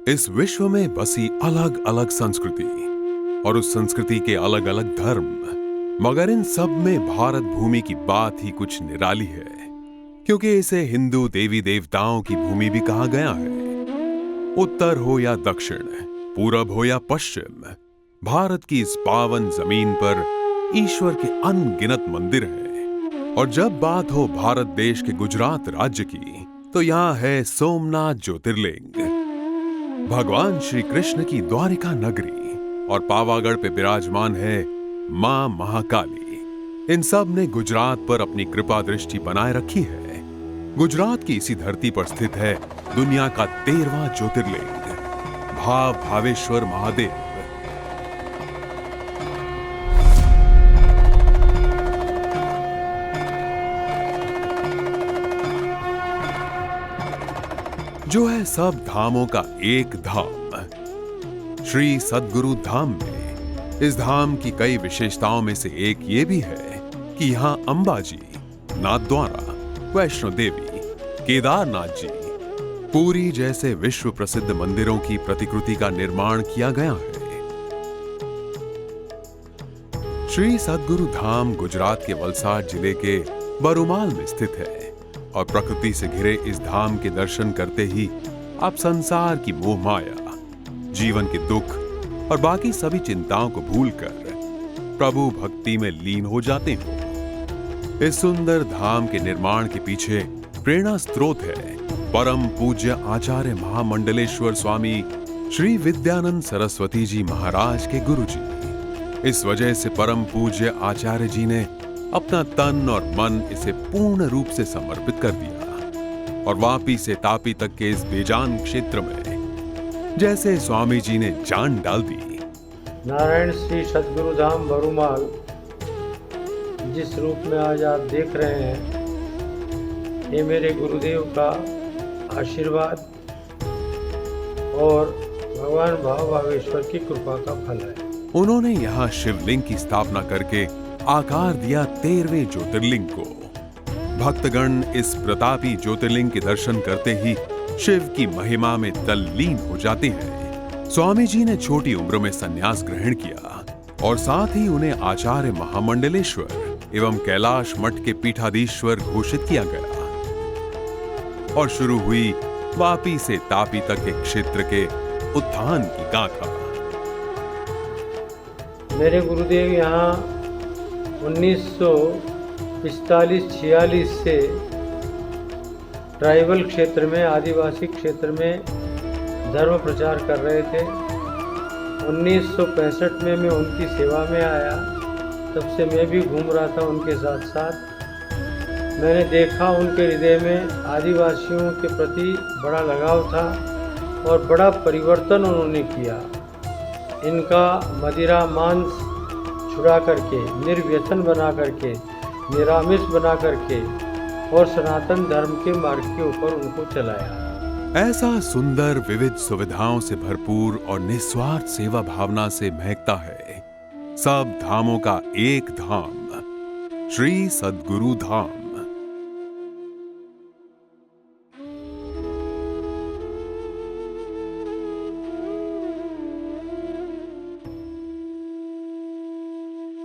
इस विश्व में बसी अलग अलग संस्कृति और उस संस्कृति के अलग अलग धर्म, मगर इन सब में भारत भूमि की बात ही कुछ निराली है, क्योंकि इसे हिंदू देवी देवताओं की भूमि भी कहा गया है। उत्तर हो या दक्षिण, पूरब हो या पश्चिम, भारत की इस पावन जमीन पर ईश्वर के अनगिनत मंदिर हैं। और जब बात हो भारत देश के गुजरात राज्य की, तो यहाँ है सोमनाथ ज्योतिर्लिंग, भगवान श्री कृष्ण की द्वारिका नगरी, और पावागढ़ पे विराजमान है मां महाकाली। इन सब ने गुजरात पर अपनी कृपा दृष्टि बनाए रखी है। गुजरात की इसी धरती पर स्थित है दुनिया का 13वां ज्योतिर्लिंग, भावेश्वर महादेव। जो है सब धामों का एक धाम, श्री सद्गुरु धाम में। इस धाम की कई विशेषताओं में से एक ये भी है कि यहाँ अंबाजी, नाथद्वारा, वैष्णो देवी, केदारनाथ जी, पुरी जैसे विश्व प्रसिद्ध मंदिरों की प्रतिकृति का निर्माण किया गया है। श्री सद्गुरु धाम गुजरात के वलसाड जिले के बरूमाल में स्थित है, और प्रकृति से घिरे इस धाम के दर्शन करते ही आप संसार की मोह माया, जीवन के दुख और बाकी सभी चिंताओं को भूलकर प्रभु भक्ति में लीन हो जाते हो। इस सुंदर धाम के निर्माण के पीछे प्रेरणा स्रोत है परम पूज्य आचार्य महामंडलेश्वर स्वामी श्री विद्यानंद सरस्वती जी महाराज के गुरु जी। इस वजह से परम पूज्य आचार्य जी ने अपना तन और मन इसे पूर्ण रूप से समर्पित कर दिया, और वापी से तापी तक के इस बेजान क्षेत्र में जैसे स्वामी जी ने जान डाल दी। नारायण श्री सद्गुरु धाम बरूमाल जिस रूप में आज आप देख रहे हैं, ये मेरे गुरुदेव का आशीर्वाद और भगवान भावेश्वर की कृपा का फल है। उन्होंने यहाँ शिवलिंग की स्थापना करके आकार दिया 13वें ज्योतिर्लिंग को। भक्तगण इस प्रतापी ज्योतिर्लिंग के दर्शन करते ही शिव की महिमा में तल्लीन हो जाते हैं। स्वामी जी ने छोटी उम्र में संन्यास ग्रहण किया, और साथ ही उन्हें आचार्य महामंडलेश्वर एवं कैलाश मठ के पीठाधीश्वर घोषित किया गया, और शुरू हुई वापी से तापी तक के क्षेत्र के उत्थान की गाथा। मेरे गुरुदेव यहाँ 1945-46 से ट्राइबल क्षेत्र में, आदिवासी क्षेत्र में धर्म प्रचार कर रहे थे। 1965 में मैं उनकी सेवा में आया। तब से मैं भी घूम रहा था उनके साथ साथ। मैंने देखा उनके हृदय में आदिवासियों के प्रति बड़ा लगाव था और बड़ा परिवर्तन उन्होंने किया। इनका मदिरा मांस छुड़ा करके, निर्व्यसन बना करके, निरामिष बना करके और सनातन धर्म के मार्ग के ऊपर उनको चलाया। ऐसा सुंदर, विविध सुविधाओं से भरपूर और निस्वार्थ सेवा भावना से महकता है सब धामों का एक धाम, श्री सद्गुरु धाम।